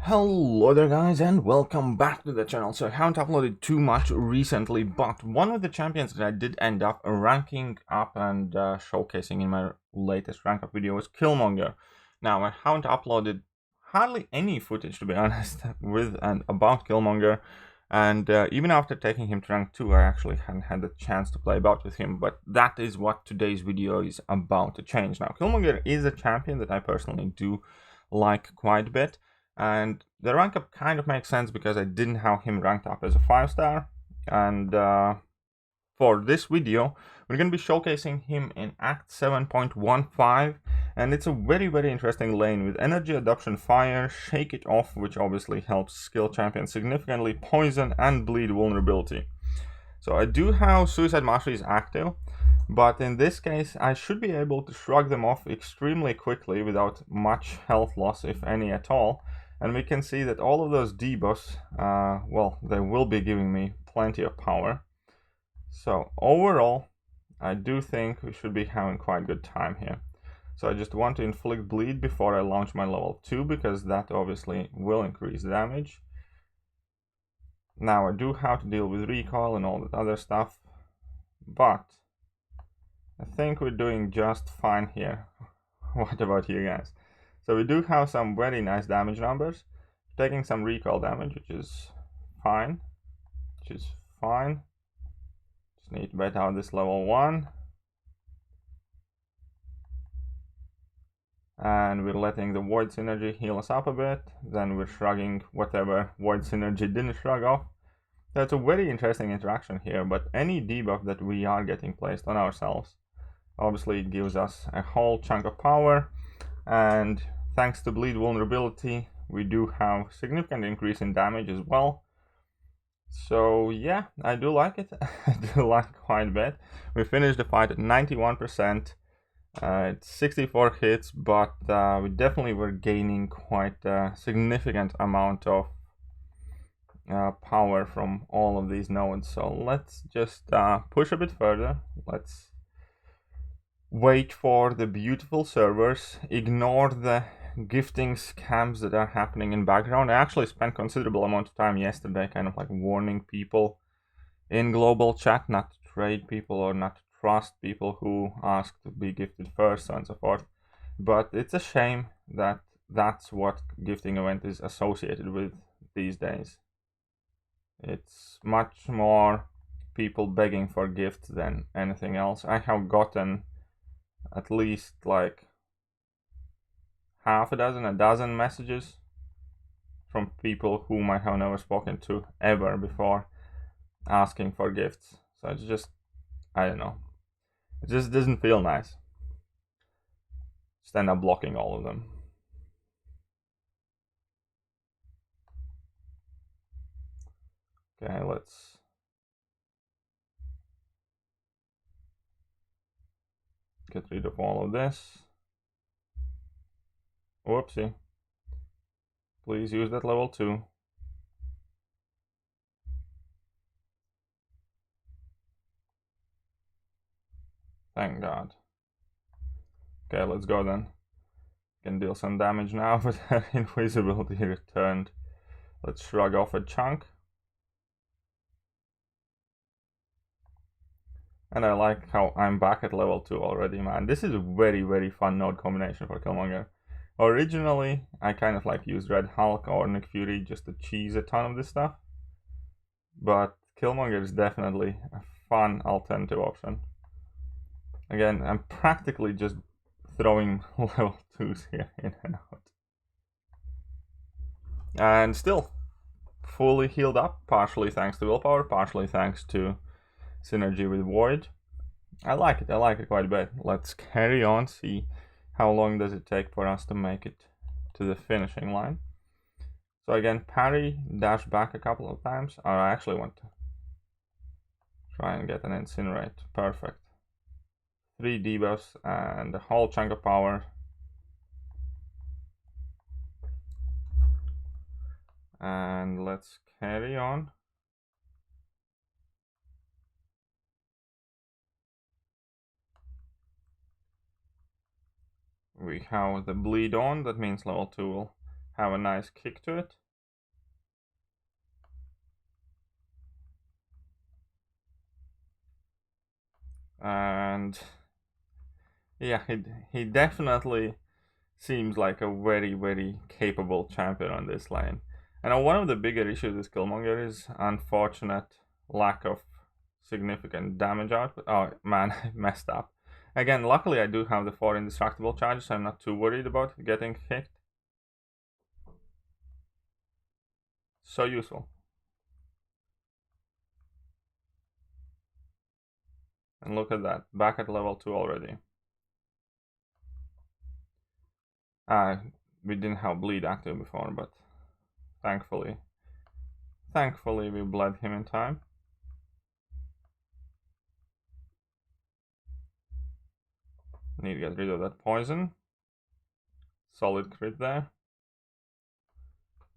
Hello there guys and welcome back to the channel. So I haven't uploaded too much recently, but one of the champions that I did end up ranking up and showcasing in my latest rank up video was Killmonger. Now I haven't uploaded hardly any footage, to be honest, with and about Killmonger, and even after taking him to rank 2 I actually hadn't had the chance to play about with him, but that is what today's video is about to change. Now Killmonger is a champion that I personally do like quite a bit. And the rank up kind of makes sense because I didn't have him ranked up as a 5-star. And for this video, we're going to be showcasing him in Act 7.15. And it's a very interesting lane with Energy Adoption Fire, Shake It Off, which obviously helps skill champions significantly, Poison, and Bleed Vulnerability. So I do have Suicide Masteries active, but in this case I should be able to shrug them off extremely quickly without much health loss, if any at all. And we can see that all of those debuffs, well, they will be giving me plenty of power. So overall, I do think we should be having quite a good time here. So I just want to inflict bleed before I launch my level 2, because that obviously will increase damage. Now I do have to deal with recoil and all that other stuff, but I think we're doing just fine here. What about you guys? So we do have some very nice damage numbers, taking some recoil damage, which is fine. Just need to bet out this level 1. And we're letting the Void Synergy heal us up a bit. Then we're shrugging whatever Void Synergy didn't shrug off. That's a very interesting interaction here, but any debuff that we are getting placed on ourselves, obviously it gives us a whole chunk of power. And thanks to Bleed Vulnerability, we do have significant increase in damage as well. So yeah, I do like it. I do like quite a bit. We finished the fight at 91%. It's 64 hits, but we definitely were gaining quite a significant amount of power from all of these nodes. So let's just push a bit further. Let's wait for the beautiful servers, ignore the gifting scams that are happening in background. I actually spent considerable amount of time yesterday kind of like warning people in global chat not to trade people or not to trust people who ask to be gifted first, so on and so forth. But it's a shame that that's what gifting event is associated with these days. It's much more people begging for gifts than anything else. I have gotten at least like a dozen messages from people whom I have never spoken to ever before, asking for gifts. So it's just, I don't know, it just doesn't feel nice. Just end up blocking all of them. Okay, let's get rid of all of this. Whoopsie. Please use that level 2. Thank God. Okay, let's go then. Can deal some damage now, but invisibility returned. Let's shrug off a chunk. And I like how I'm back at level 2 already, man. This is a very fun node combination for Killmonger. Originally, I kind of like used Red Hulk or Nick Fury just to cheese a ton of this stuff. But Killmonger is definitely a fun alternative option. Again, I'm practically just throwing level 2s here in and out. And still, fully healed up, partially thanks to willpower, partially thanks to synergy with Void. I like it quite a bit. Let's carry on, see how long does it take for us to make it to the finishing line. So again, parry, dash back a couple of times. Or I actually want to try and get an incinerate. Perfect. 3 debuffs and a whole chunk of power. And let's carry on. We have the bleed on, that means level 2 will have a nice kick to it. And yeah, he definitely seems like a very, very capable champion on this lane. And one of the bigger issues with Killmonger is unfortunate lack of significant damage output. Oh man, I messed up. Again, luckily I do have the 4 indestructible charges, so I'm not too worried about getting hit. So useful. And look at that, back at level 2 already. We didn't have bleed active before, but thankfully we bled him in time. Need to get rid of that poison. Solid crit there.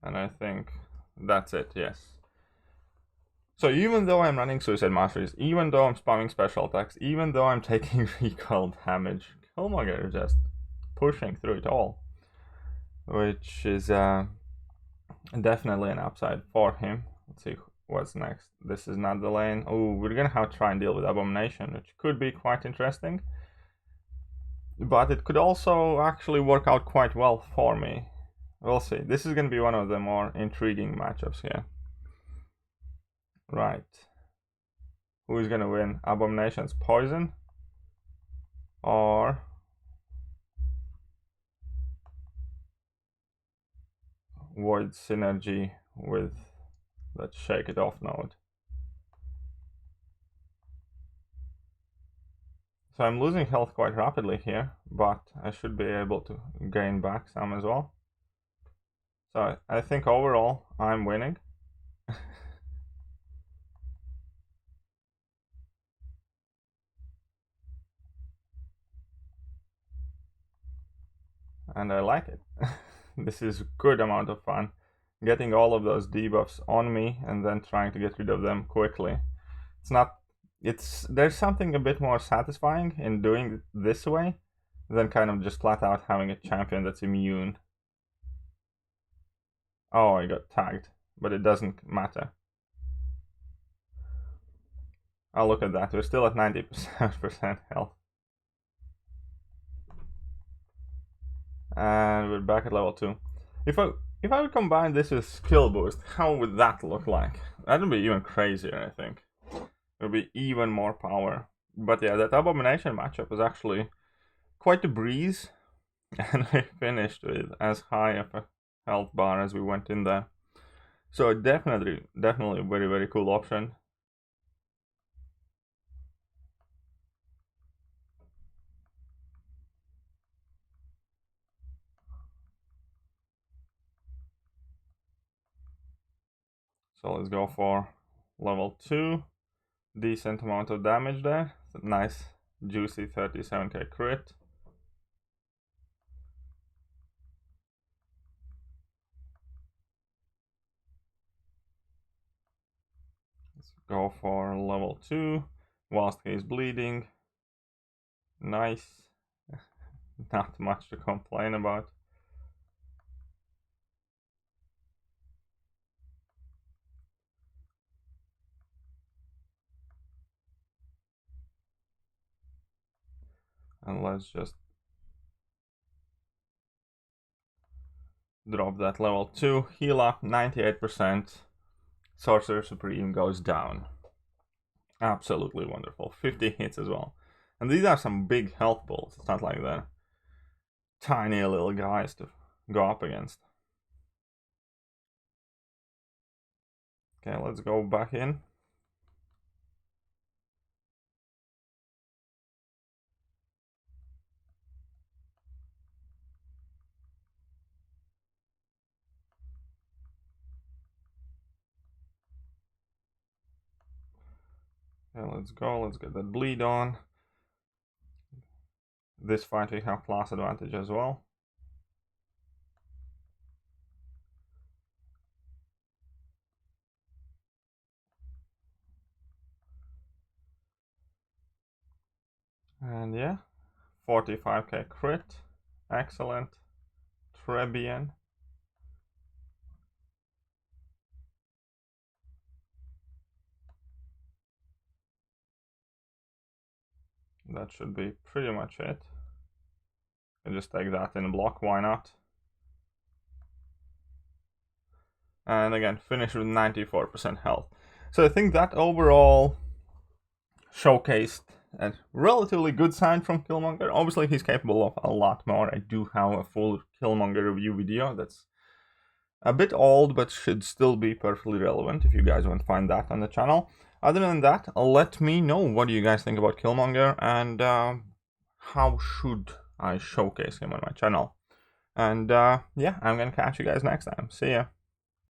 And I think that's it, yes. So even though I'm running Suicide Masteries, even though I'm spamming special attacks, even though I'm taking recoil damage, Killmonger is just pushing through it all. Which is definitely an upside for him. Let's see what's next. This is not the lane. Oh, we're gonna have to try and deal with Abomination, which could be quite interesting. But it could also actually work out quite well for me. We'll see. This is gonna be one of the more intriguing matchups here. Right. Who is gonna win? Abomination's poison? Or Void synergy with that Shake It Off node? So I'm losing health quite rapidly here, but I should be able to gain back some as well. So I think overall I'm winning. And I like it. This is a good amount of fun. Getting all of those debuffs on me and then trying to get rid of them quickly. There's something a bit more satisfying in doing it this way than kind of just flat out having a champion that's immune. Oh, I got tagged, but it doesn't matter. Oh, look at that, we're still at 90% health. And we're back at level 2. If I would combine this with skill boost, how would that look like? That would be even crazier, I think. It would be even more power. But yeah, that Abomination matchup was actually quite a breeze. And we finished with as high of a health bar as we went in there. So definitely a very, very cool option. So let's go for level 2. Decent amount of damage there. Nice juicy 37k crit. Let's go for level 2. Whilst he's bleeding. Nice. Not much to complain about. And let's just drop that level 2. Heal up 98%. Sorcerer Supreme goes down. Absolutely wonderful. 50 hits as well. And these are some big health pulls. It's not like they're tiny little guys to go up against. Okay, let's go back in. Okay, let's go. Let's get that bleed on. This fight we have class advantage as well. And yeah, 45k crit. Excellent. Trebian. that should be pretty much it. And just take that in a block, why not? And again, finish with 94% health. So I think that overall showcased a relatively good side from Killmonger. Obviously, he's capable of a lot more. I do have a full Killmonger review video that's a bit old, but should still be perfectly relevant if you guys want to find that on the channel. Other than that, let me know what do you guys think about Killmonger and how should I showcase him on my channel. And yeah, I'm gonna catch you guys next time. See ya.